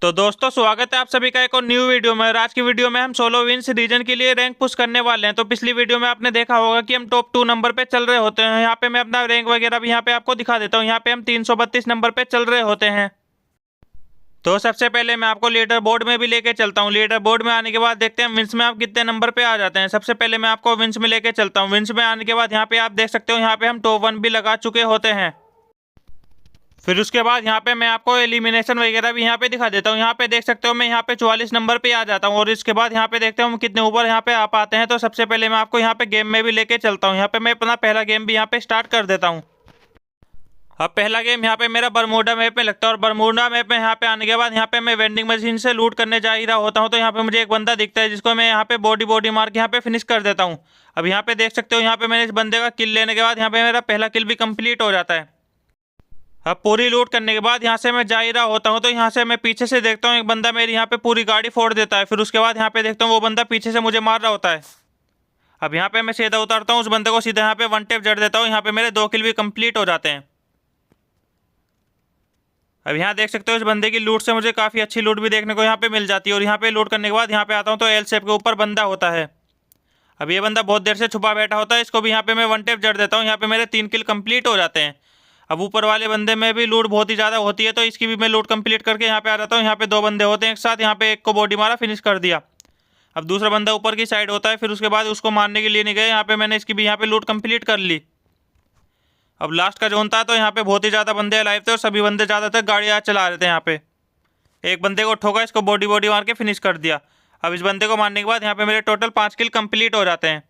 तो दोस्तों स्वागत है आप सभी का एक और न्यू वीडियो में। और आज की वीडियो में हम सोलो विंस रीजन के लिए रैंक पुश करने वाले हैं। तो पिछली वीडियो में आपने देखा होगा कि हम टॉप 2 नंबर पे चल रहे होते हैं। यहाँ पे मैं अपना रैंक वगैरह भी यहाँ पे आपको दिखा देता हूँ। यहाँ पे हम 332 नंबर पे चल रहे होते हैं। तो सबसे पहले मैं आपको लीडर बोर्ड में भी लेके चलता हूँ। लीडर बोर्ड में आने के बाद देखते हैं विंस में आप कितने नंबर पे आ जाते हैं। सबसे पहले मैं आपको विंस में लेके चलता हूँ। विंस में आने के बाद यहाँ पे आप देख सकते हो, यहाँ पे हम टॉप 1 भी लगा चुके होते हैं। फिर उसके बाद यहाँ पे मैं आपको एलिमिनेशन वगैरह भी यहाँ पे दिखा देता हूँ। यहाँ पे देख सकते हो मैं यहाँ पे 44 नंबर पे आ जाता हूँ। और इसके बाद यहाँ पे देखते हैं हम कितने ऊपर यहाँ पे आ पाते हैं। तो सबसे पहले मैं आपको यहाँ पे गेम में भी लेके चलता हूँ। यहाँ पे मैं अपना पहला गेम भी यहाँ पे स्टार्ट कर देता हूँ। अब पहला गेम यहाँ पे मेरा बरमूडा मैप में लगता है। और बरमूडा मैप में यहाँ पे आने के बाद यहाँ पे मैं वेंडिंग मशीन से लूट करने जा ही रहा होता हूँ। तो यहाँ पे मुझे एक बंदा दिखता है जिसको मैं यहाँ पे बॉडी मार के यहाँ पे फिनिश कर देता हूँ। अब यहाँ पे देख सकते हो, यहाँ पे मैंने इस बंदे का किल लेने के बाद यहाँ पे मेरा पहला किल भी कंप्लीट हो जाता है। अब पूरी लूट करने के बाद यहाँ से मैं जा ही रहा होता हूँ। तो यहाँ से मैं पीछे से देखता हूँ एक बंदा मेरी यहाँ पे पूरी गाड़ी फोड़ देता है। फिर उसके बाद यहाँ पे देखता हूँ वो बंदा पीछे से मुझे मार रहा होता है। अब यहाँ पे मैं सीधा उतारता हूँ, उस बंदे को सीधा यहाँ पे वन टेप जड़ देता हूँ। यहाँ पे मेरे 2 किल भी कंप्लीट हो जाते हैं। अब यहाँ देख सकते हो इस बंदे की लूट से मुझे काफ़ी अच्छी लूट भी देखने को यहाँ पे मिल जाती है। और यहाँ पे लूट करने के बाद यहाँ पे आता हूँ तो एल शेप के ऊपर बंदा होता है। अब ये बंदा बहुत देर से छुपा बैठा होता है, इसको भी यहाँ पे मैं वन टेप जड़ देता हूँ। यहाँ पे मेरे 3 किल कंप्लीट हो जाते हैं। अब ऊपर वाले बंदे में भी लूट बहुत ही ज़्यादा होती है, तो इसकी भी मैं लूट कंप्लीट करके यहाँ पे आ जाता हूँ। यहाँ पे 2 बंदे होते हैं एक साथ, यहाँ पे एक को बॉडी मारा, फिनिश कर दिया। अब दूसरा बंदा ऊपर की साइड होता है, फिर उसके बाद उसको मारने के लिए नहीं गए। यहाँ पे मैंने इसकी भी यहाँ पे लूट कंप्लीट कर ली। अब लास्ट का जोन था, तो यहाँ पे बहुत ही ज़्यादा बंदे अलाइव थे और सभी बंदे ज़्यादातर गाड़ियाँ चला रहे थे। यहाँ पे एक बंदे को ठोका, इसको बॉडी मार के फिनिश कर दिया। अब इस बंदे को मारने के बाद यहाँ पे मेरे टोटल 5 किल कंप्लीट हो जाते हैं।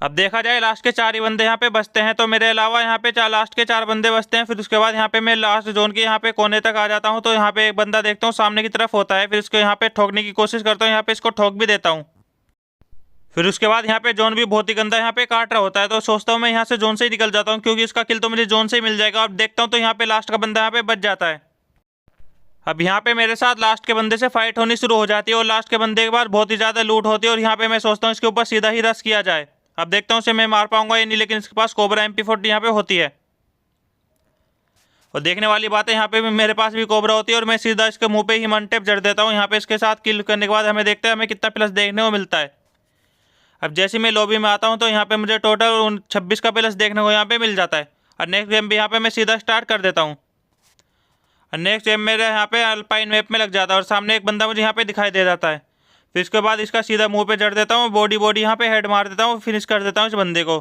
अब देखा जाए लास्ट के 4 ही बंदे यहाँ पे बचते हैं, तो मेरे अलावा यहाँ पे लास्ट के 4 बंदे बचते हैं। फिर उसके बाद यहाँ पे मैं लास्ट जोन के यहाँ पे कोने तक आ जाता हूँ। तो यहाँ पे एक बंदा देखता हूँ सामने की तरफ होता है, फिर इसको यहाँ पे ठोकने की कोशिश करता हूँ। यहाँ पे इसको ठोक भी देता हूँ। फिर उसके बाद यहाँ पे जोन भी बहुत ही गंदा यहाँ पे काट रहा होता है, तो सोचता हूँ मैं यहाँ से जोन से ही निकल जाता हूँ, क्योंकि इसका किल तो मुझे जोन से ही मिल जाएगा। अब देखता हूँ तो यहाँ पे लास्ट का बंदा यहाँ पे बच जाता है। अब यहाँ पे मेरे साथ लास्ट के बंदे से फाइट होनी शुरू हो जाती है और लास्ट के बंदे के बाद बहुत ही ज़्यादा लूट होती है। और यहाँ पे मैं सोचता हूँ इसके ऊपर सीधा ही रश किया जाए। अब देखता हूँ उसे मैं मार पाऊंगा या नहीं, लेकिन इसके पास कोबरा MP40 यहाँ पे होती है। और देखने वाली बात है, यहाँ पे भी मेरे पास भी कोबरा होती है और मैं सीधा इसके मुंह पे ही वन टेप जड़ देता हूँ। यहाँ पे इसके साथ किल करने के बाद हमें देखते हैं हमें कितना प्लस देखने को मिलता है। अब जैसे मैं लॉबी में आता हूँ तो यहाँ पे मुझे टोटल 26 का प्लस देखने को यहाँ पे मिल जाता है। और नेक्स्ट गेम भी यहाँ पे मैं सीधा स्टार्ट कर देता हूँ। और नेक्स्ट गेम मेरे यहाँ पे अल्पाइन मैप में लग जाता है और सामने एक बंदा मुझे यहाँ पे दिखाई दे जाता है। फिर इसके बाद इसका सीधा मुंह पे जड़ देता हूँ, बॉडी यहाँ पे हेड मार देता हूँ, फिनिश कर देता हूँ इस बंदे को।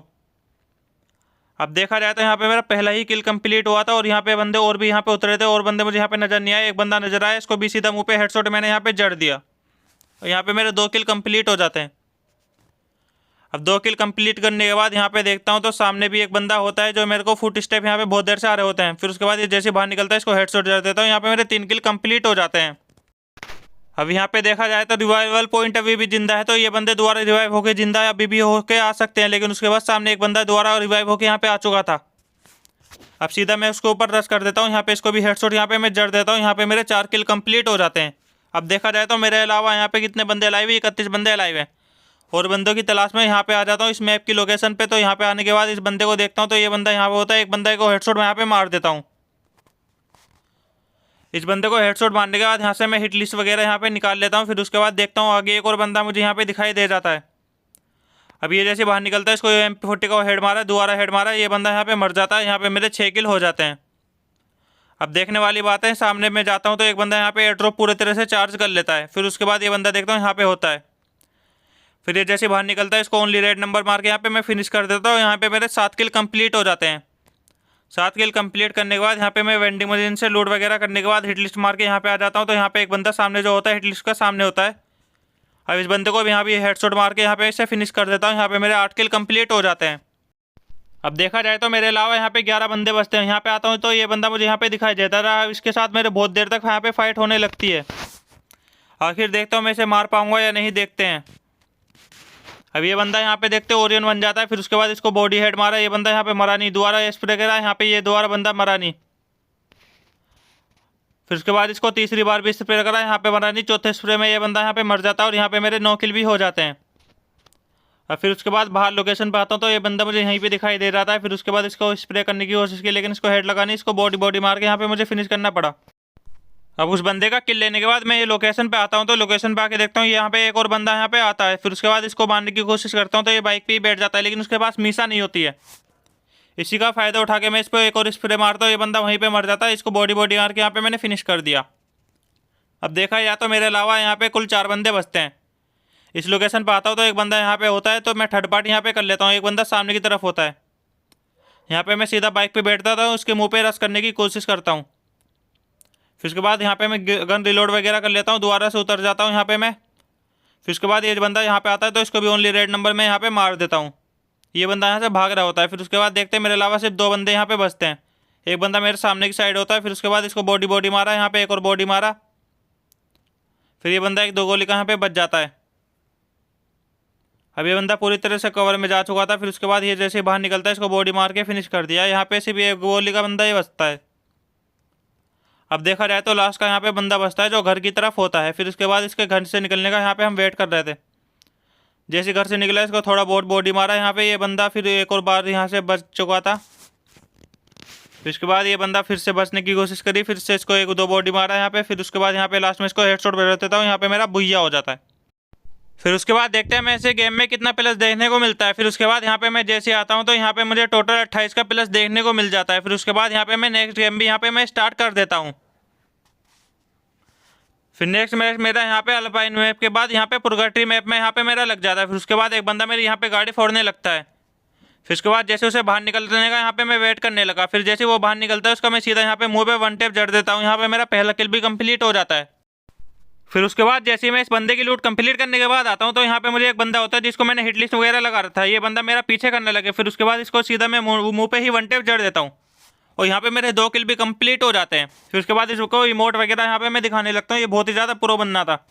अब देखा जाए तो यहाँ पे मेरा पहला ही किल कंप्लीट हुआ था और यहाँ पे बंदे और भी यहाँ पे उतरे थे और बंदे मुझे यहाँ पे नजर नहीं आए। एक बंदा नजर आया, इसको भी सीधा मुंह पे हेडशॉट मैंने यहाँ पे जड़ दिया और यहाँ पे मेरे 2 किल कंप्लीट हो जाते हैं। अब 2 किल कंप्लीट करने के बाद यहाँ पे देखता हूँ तो सामने भी एक बंदा होता है जो मेरे को फुट स्टेप यहाँ पे बहुत देर से आ रहे होते हैं। फिर उसके बाद ये जैसे बाहर निकलता है इसको हेडशॉट जड़ देता हूँ। यहाँ पे मेरे 3 किल कंप्लीट हो जाते हैं। अब यहाँ पे देखा जाए तो रिवाइवल पॉइंट अभी भी जिंदा है, तो ये बंदे दोबारा रिवाइव होकर जिंदा अभी भी होके आ सकते हैं। लेकिन उसके बाद सामने एक बंदा दोबारा रिवाइव होकर यहाँ पे आ चुका था। अब सीधा मैं उसके ऊपर रश कर देता हूँ। यहाँ पे इसको भी हेडशॉट यहाँ पे मैं जड़ देता हूँ। यहाँ पे मेरे 4 किल कंप्लीट हो जाते हैं। अब देखा जाए तो मेरे अलावा यहाँ पे कितने बंदे अलाइव है, 31 बंदे अलाइव हैं। और बंदों की तलाश में यहाँ पे आ जाता हूँ इस मैप की लोकेशन पे। तो यहाँ पे आने के बाद इस बंदे को देखता हूँ तो ये बंदा यहाँ पे होता है। एक बंदे को हेडशॉट मैं यहाँ पे मार देता हूँ। इस बंदे को हेडशॉट मारने के बाद यहाँ से मैं हिट लिस्ट वगैरह यहाँ पे निकाल लेता हूँ। फिर उसके बाद देखता हूँ आगे एक और बंदा मुझे यहाँ पे दिखाई दे जाता है। अब ये जैसे बाहर निकलता है, इसको MP40 का हेड मारा, दोबारा हेड मारा, ये बंदा यहाँ पे मर जाता है। यहाँ पे मेरे 6 किल हो जाते हैं। अब देखने वाली बात है, सामने मैं जाता हूँ तो एक बंदा यहाँ पे एयर ड्रॉप पूरे तरह से चार्ज कर लेता है। फिर उसके बाद ये बंदा देखता हूँ यहाँ पे होता है। फिर ये जैसे बाहर निकलता है, इसको ओनली रेड नंबर मार के यहाँ पे मैं फिनिश कर देता हूँ। यहाँ पे मेरे 7 किल कंप्लीट हो जाते हैं। 7 किल कंप्लीट करने के बाद यहाँ पे मैं वेंडिंग मशीन से लूट वगैरह करने के बाद हिट लिस्ट मार के यहाँ पे आ जाता हूँ। तो यहाँ पे एक बंदा सामने जो होता है हिट लिस्ट का सामने होता है। अब इस बंदे को भी यहाँ पे हेडशॉट मार के यहाँ पे इसे फिनिश कर देता हूँ। यहाँ पे मेरे 8 किल कंप्लीट हो जाते हैं। अब देखा जाए तो मेरे अलावा यहाँ पे 11 बंदे बचते हैं। यहाँ पे आता हूँ तो ये बंदा मुझे यहाँ पे दिखाई देता रहा। इसके साथ मेरे बहुत देर तक यहाँ पे फाइट होने लगती है। आखिर देखता हूँ मैं इसे मार पाऊंगा या नहीं, देखते हैं। अब ये बंदा यहाँ पे देखते ओरियन बन जाता है। फिर उसके बाद इसको बॉडी हेड मारा, ये बंदा यहाँ पे मरा नहीं, दोबारा स्प्रे करा, यहाँ पे ये दोबारा बंदा मरा नहीं। फिर उसके बाद इसको तीसरी बार भी स्प्रे करा, यहाँ पे मरा नहीं। चौथे स्प्रे में ये बंदा यहाँ पे मर जाता है और यहाँ पे मेरे 9 किल भी हो जाते हैं। और फिर उसके बाद बाहर लोकेशन पे आता हूँ तो ये बंदा मुझे यहीं पे दिखाई दे रहा था। फिर उसके बाद इसको स्प्रे करने की कोशिश की, लेकिन इसको हेड लगा नहीं, इसको बॉडी मार के यहाँ पे मुझे फिनिश करना पड़ा। अब उस बंदे का किल लेने के बाद मैं ये लोकेशन पे आता हूँ, तो लोकेशन पे आके देखता हूँ यहाँ पे एक और बंदा यहाँ पे आता है। फिर उसके बाद इसको मारने की कोशिश करता हूँ, तो ये बाइक पे ही बैठ जाता है, लेकिन उसके पास मीसा नहीं होती है। इसी का फायदा उठा के मैं इस पर एक और स्प्रे मारता हूँ, ये बंदा वहीं पे मर जाता है। इसको बॉडी बॉडी मार के यहाँ पे मैंने फिनिश कर दिया। अब देखा या तो मेरे अलावा यहाँ पे कुल 4 बंदे बचते हैं। इस लोकेशन पर आता हूँ तो एक बंदा यहाँ पे होता है, तो मैं थर्ड पार्टी यहाँ पे कर लेता हूँ। एक बंदा सामने की तरफ होता है, यहाँ पे मैं सीधा बाइक पे बैठता था, उसके मुंह पे रश करने की कोशिश करता हूँ। फिर उसके बाद यहाँ पे मैं गन रिलोड वगैरह कर लेता हूँ, दोबारा से उतर जाता हूँ यहाँ पे मैं। फिर उसके बाद ये बंदा यहाँ पे आता है, तो इसको भी ओनली रेड नंबर में यहाँ पे मार देता हूँ। ये बंदा यहाँ से भाग रहा होता है। फिर उसके बाद देखते हैं मेरे अलावा सिर्फ 2 बंदे यहाँ पे बचते हैं। एक बंदा मेरे सामने की साइड होता है। फिर उसके बाद इसको बॉडी बॉडी मारा, यहाँ पे एक और बॉडी मारा। फिर ये बंदा 1-2 गोली का यहाँ पे बच जाता है। अब ये बंदा पूरी तरह से कवर में जा चुका था। फिर उसके बाद ये जैसे बाहर निकलता है, इसको बॉडी मार के फिनिश कर दिया। यहाँ पे सिर्फ एक गोली का बंदा ही बचता है। अब देखा जाए तो लास्ट का यहाँ पे बंदा बचता है, जो घर की तरफ होता है। फिर उसके बाद इसके घर से निकलने का यहाँ पे हम वेट कर रहे थे। जैसे घर से निकला, इसको थोड़ा बहुत बॉडी मारा यहाँ पे। ये बंदा फिर एक और बार यहाँ से बच चुका था। फिर उसके बाद ये बंदा फिर से बचने की कोशिश करी, फिर से इसको 1-2 बॉडी मारा यहाँ पे। फिर उसके बाद यहाँ पे लास्ट में इसको हेडशॉट भेज देता हूँ, यहाँ पे मेरा भुइया हो जाता है। फिर उसके बाद देखते हैं मैं इसे गेम में कितना प्लस देखने को मिलता है। फिर उसके बाद यहाँ पे मैं जैसे आता हूँ, तो यहाँ पे मुझे टोटल 28 का प्लस देखने को मिल जाता है। फिर उसके बाद यहाँ पे मैं नेक्स्ट गेम भी यहाँ पे मैं स्टार्ट कर देता हूँ। फिर नेक्स्ट मैच मेरा यहाँ पे अल्पाइन मैप के बाद यहाँ पे पुरगट्री मैप में यहाँ पे मेरा लग जाता है। फिर उसके बाद एक बंदा मेरी यहाँ पे गाड़ी फोड़ने लगता है। फिर उसके बाद जैसे उसे बाहर निकलने का यहाँ पे मैं वेट करने लगा। फिर जैसे वो बाहर निकलता है, उसका मैं सीधा यहाँ पे मुंह पे 1 टैप जड़ देता हूँ। यहाँ पे मेरा पहला किल भी कंप्लीट हो जाता है। फिर उसके बाद जैसे ही मैं इस बंदे की लूट कंप्लीट करने के बाद आता हूँ, तो यहाँ पे मुझे एक बंदा होता है जिसको मैंने हिट लिस्ट वगैरह लगा रखा था। ये बंदा मेरा पीछे करने लगे। फिर उसके बाद इसको सीधा मैं मुंह पे ही 1 टैप जड़ देता हूँ, और यहाँ पे मेरे 2 किल भी कंप्लीट हो जाते हैं। फिर उसके बाद इसको इमोट वगैरह यहाँ पे मैं दिखाने लगता हूँ। ये बहुत ही ज़्यादा प्रो बनना था।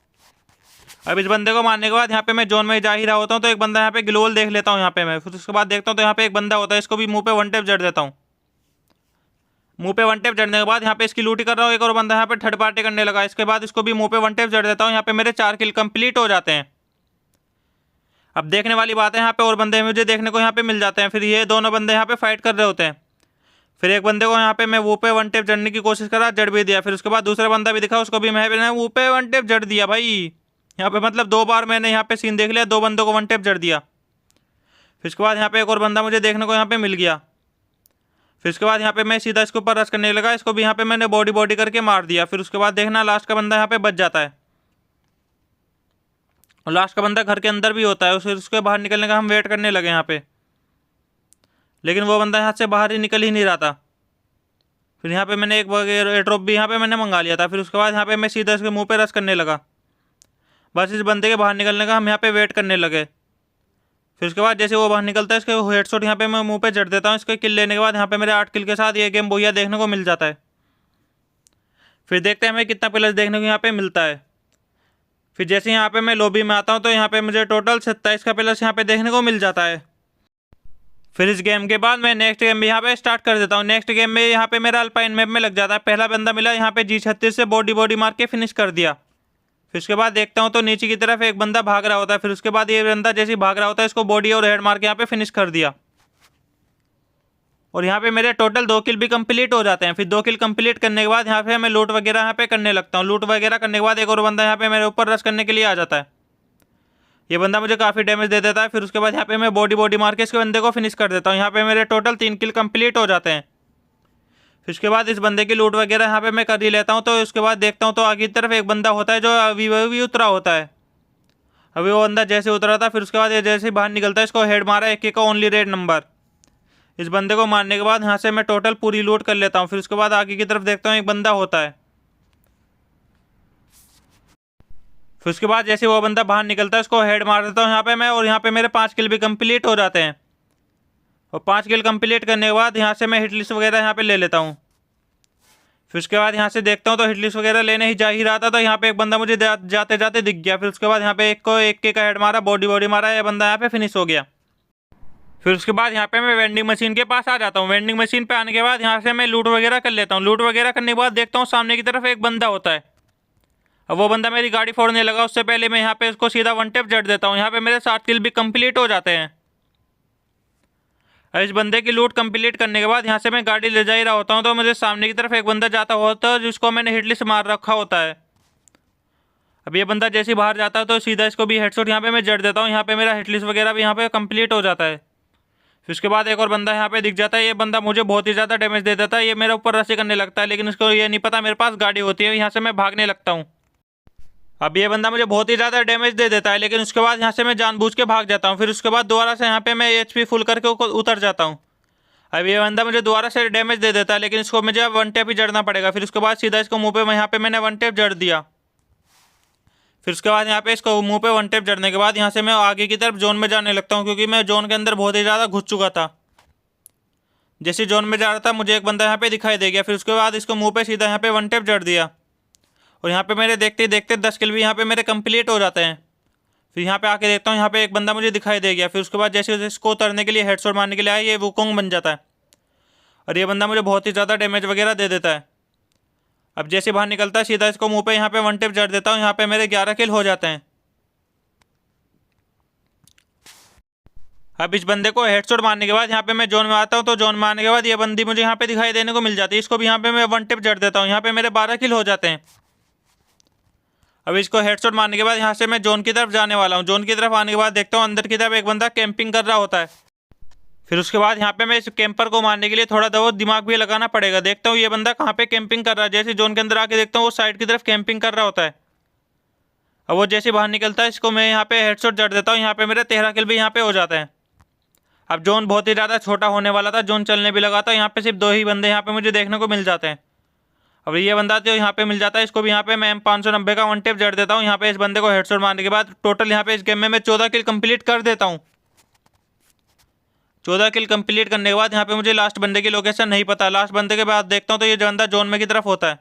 अब इस बंदे को मारने के बाद यहाँ पे मैं जोन में जा ही रहा होता हूँ, तो एक बंदा यहाँ पे ग्लोवल देख लेता हूँ यहाँ पे मैं। फिर उसके बाद देखता हूँ तो यहाँ पे एक बंदा होता है, इसको भी मुंह पे 1 टैप जड़ देता हूँ। मुंह पे 1 टैप जड़ने के बाद यहाँ पे इसकी लूटी कर रहा हूँ। एक और बंदा यहाँ पे थर्ड पार्टी करने लगा। इसके बाद इसको भी मुंह पे 1 टैप जड़ देता हूँ। यहाँ पे मेरे 4 किल कंप्लीट हो जाते हैं। अब देखने वाली बात है, यहाँ पे और बंदे मुझे देखने को यहाँ पे मिल जाते हैं। फिर ये दोनों बंदे यहाँ पे फाइट कर रहे होते हैं। फिर एक बंदे को यहाँ पे मैं मुंह पे 1 टैप जड़ने की कोशिश करा, जड़ भी दिया। फिर उसके बाद दूसरा बंदा भी दिखा, उसको भी मैं मुंह पे 1 टैप जड़ दिया भाई। यहाँ पे मतलब 2 बार मैंने यहाँ पे सीन देख लिया, 2 बंदों को 1 टैप जड़ दिया। फिर उसके बाद यहाँ पे एक और बंदा मुझे देखने को यहाँ पे मिल गया। फिर उसके बाद यहाँ पे मैं सीधा इसके ऊपर रश करने लगा। इसको भी यहाँ पे मैंने बॉडी बॉडी करके मार दिया। फिर उसके बाद देखना लास्ट का बंदा यहाँ पे बच जाता है, और लास्ट का बंदा घर के अंदर भी होता है। फिर उसके बाहर निकलने का हम वेट करने लगे यहाँ पे, लेकिन वो बंदा यहाँ से बाहर ही निकल ही नहीं रहा था। फिर यहाँ पे मैंने एक एयर ड्रॉप भी यहाँ पे मैंने मंगा लिया था। फिर उसके बाद यहाँ पे मैं सीधा इसके मुंह पे रश करने लगा। बस इस बंदे के बाहर निकलने का हम यहाँ पे वेट करने लगे। फिर उसके बाद जैसे वो बाहर निकलता है, इसके हेडशॉट यहाँ पे मैं मुंह पे जड़ देता हूँ। इसके किल लेने के बाद यहाँ पे मेरे 8 किल के साथ ये गेम बोया देखने को मिल जाता है। फिर देखते हैं हमें कितना प्लस देखने को यहाँ पे मिलता है। फिर जैसे यहाँ पे मैं लॉबी में आता हूँ, तो यहाँ पे मुझे टोटल 27 का प्लस यहाँ पे देखने को मिल जाता है। फिर इस गेम के बाद मैं नेक्स्ट गेम भी यहाँ पे स्टार्ट कर देता हूँ। नेक्स्ट गेम में यहाँ पे मेरा अल्पाइन मैप में लग जाता है। पहला बंदा मिला, यहाँ पे G36 से बॉडी बॉडी मार के फिनिश कर दिया। फिर उसके बाद देखता हूँ तो नीचे की तरफ एक बंदा भाग रहा होता है। फिर उसके बाद ये बंदा जैसे ही भाग रहा होता है, इसको बॉडी और हेड मार के यहाँ पे फिनिश कर दिया, और यहाँ पे मेरे टोटल 2 किल भी कंप्लीट हो जाते हैं। फिर 2 किल कंप्लीट करने के बाद यहाँ पे मैं लूट वगैरह यहाँ पे करने लगता हूँ। लूट वगैरह करने के बाद एक और बंदा यहाँ पे मेरे ऊपर रश करने के लिए आ जाता है। ये बंदा मुझे काफ़ी डैमेज दे देता है। फिर उसके बाद यहाँ पे मैं बॉडी बॉडी मार के इसके बंदे को फिनिश कर देता हूँ। यहाँ पे मेरे टोटल 3 किल कंप्लीट हो जाते हैं। फिर उसके बाद इस बंदे की लूट वगैरह यहाँ पे मैं कर ही लेता हूँ। तो उसके बाद देखता हूँ तो आगे की तरफ एक बंदा होता है जो अभी उतरा होता है। अभी वो बंदा जैसे उतरा था, फिर उसके बाद ये जैसे बाहर निकलता है, इसको हेड मारा, एक का ओनली रेड नंबर। इस बंदे को मारने के बाद यहाँ से मैं टोटल पूरी लूट कर लेता हूँ। फिर उसके बाद आगे की तरफ देखता हूँ एक बंदा होता है। फिर उसके बाद जैसे वो बंदा बाहर निकलता है, उसको हेड मार देता हूँ यहाँ पे मैं, और यहाँ पे मेरे 5 किल भी कंप्लीट हो जाते हैं। और 5 किल कंप्लीट करने के बाद यहाँ से मैं हिट लिस्ट वगैरह यहाँ पे ले लेता हूँ। फिर उसके बाद यहाँ से देखता हूँ तो हिट लिस्ट वगैरह लेने ही जा ही रहा था, तो यहाँ पे एक बंदा मुझे जाते जाते दिख गया। फिर उसके बाद यहाँ पे एक को एक के का हेड मारा, बॉडी बॉडी मारा, ये बंदा यहाँ पे फिनिश हो गया। फिर उसके बाद यहाँ पे मैं वेंडिंग मशीन के पास आ जाता हूँ। वेंडिंग मशीन पे आने के बाद यहाँ से मैं लूट वगैरह कर लेता हूँ। लूट वगैरह करने के बाद देखता हूँ सामने की तरफ एक बंदा होता है। अब वो बंदा मेरी गाड़ी फोड़ने लगा, उससे पहले मैं यहाँ पे उसको सीधा 1 टैप जड़ देता हूँ। यहाँ पे मेरे 7 किल भी कंप्लीट हो जाते हैं। और इस बंदे की लूट कंप्लीट करने के बाद यहाँ से मैं गाड़ी ले जा ही रहा होता हूँ तो मुझे सामने की तरफ एक बंदा जाता होता है जिसको मैंने हिट लिस्ट मार रखा होता है। अब ये बंदा जैसे ही बाहर जाता है तो सीधा इसको भी हेडशॉट यहाँ पे मैं जड़ देता हूँ। यहाँ पे मेरा हिट लिस्ट वगैरह भी यहाँ पे कंप्लीट हो जाता है। फिर उसके बाद एक और बंदा यहाँ पे दिख जाता है। ये बंदा मुझे बहुत ही ज़्यादा डैमेज दे देता है। ये मेरे ऊपर रशी करने लगता है, लेकिन इसको ये नहीं पता मेरे पास गाड़ी होती है। यहाँ से मैं भागने लगता हूँ। अब ये बंदा मुझे बहुत ही ज़्यादा डैमेज दे देता है, लेकिन उसके बाद यहाँ से मैं जानबूझ के भाग जाता हूँ। फिर उसके बाद दोबारा से यहाँ पे मैं HP फुल करके उतर जाता हूँ। अब ये बंदा मुझे दोबारा से डैमेज दे देता है, लेकिन इसको मुझे वन टेप ही जड़ना पड़ेगा। फिर उसके बाद सीधा इसको मुँह पे यहाँ पे मैंने वन टेप जड़ दिया। फिर उसके बाद यहाँ पे इसको मुँह पे वन टेप जड़ने के बाद यहाँ से मैं आगे की तरफ जोन में जाने लगता हूँ, क्योंकि मैं जोन के अंदर बहुत ही ज़्यादा घुस चुका था। जैसे जोन में जा रहा था मुझे एक बंदा यहाँ पे दिखाई दे गया। फिर उसके बाद इसको मुँह पे सीधा यहाँ पे वन टेप जड़ दिया और यहाँ पे मेरे देखते ही देखते 10 किल भी यहाँ पे मेरे कंप्लीट हो जाते हैं। फिर यहाँ पे आके देखता हूँ यहाँ पे एक बंदा मुझे दिखाई दे गया। फिर उसके बाद जैसे इसको उतरने के लिए हेडशॉट मारने के लिए आया, ये वुकोंग बन जाता है और ये बंदा मुझे बहुत ही ज़्यादा डैमेज वगैरह दे देता है। अब जैसे बाहर निकलता है सीधा इसको मुँह पे यहाँ पे वन टेप जड़ देता हूँ। यहाँ पे मेरे 11 किल हो जाते हैं। अब इस बंदे को हेडशॉट मारने के बाद यहाँ पे मैं जोन में आता हूँ, तो जोन मारने के बाद ये बंदी मुझे यहाँ पे दिखाई देने को मिल जाती है। इसको भी यहाँ पे मैं वन टेप जड़ देता हूँ। यहाँ पे मेरे 12 किल हो जाते हैं। अब इसको हेडशॉट मारने के बाद यहाँ से मैं जोन की तरफ जाने वाला हूँ। जोन की तरफ आने के बाद देखता हूँ अंदर की तरफ एक बंदा कैंपिंग कर रहा होता है। फिर उसके बाद यहाँ पे मैं इस कैंपर को मारने के लिए थोड़ा बहुत दिमाग भी लगाना पड़ेगा। देखता हूँ ये बंदा कहाँ पे कैंपिंग कर रहा है। जैसे जोन के अंदर आके देखता हूँ वो साइड की तरफ कैंपिंग कर रहा होता है। अब वो जैसे बाहर निकलता है इसको मैं यहाँ पे हेडशॉट जड़ देता हूँ। यहाँ पे मेरे 13 किल भी यहाँ पे हो जाते हैं। अब जोन बहुत ही ज़्यादा छोटा होने वाला था, जोन चलने भी लगा था। यहाँ पे सिर्फ 2 ही बंदे यहाँ पे मुझे देखने को मिल जाते हैं। अब ये बंदा तो यहाँ पे मिल जाता है, इसको भी यहाँ पे मैं M590 का वन टेप जड़ देता हूँ। यहाँ पे इस बंदे को हेडशॉट मारने के बाद टोटल यहाँ पे इस गेम में मैं 14 किल कंप्लीट कर देता हूँ। 14 किल कंप्लीट करने के बाद यहाँ पे मुझे लास्ट बंदे की लोकेशन नहीं पता। लास्ट बंदे के बाद देखता हूँ तो ये बंदा जोन में की तरफ होता है।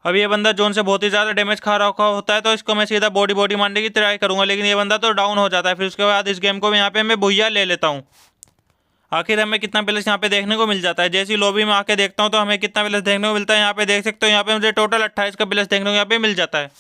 अब ये बंदा जोन से बहुत ही ज़्यादा डैमेज खा रखा होता है, तो इसको मैं सीधा बॉडी मारने की ट्राई करूँगा, लेकिन ये बंदा तो डाउन हो जाता है। फिर उसके बाद इस गेम को यहाँ पे मैं भुइया ले लेता हूँ। आखिर हमें कितना प्लेस यहाँ पे देखने को मिल जाता है। जैसी लॉबी में आके देखता हूँ तो हमें कितना प्लेस देखने को मिलता है। यहाँ पे देख सकते हो यहाँ पे मुझे टोटल 28 का प्लेस देखने को यहाँ पे मिल जाता है।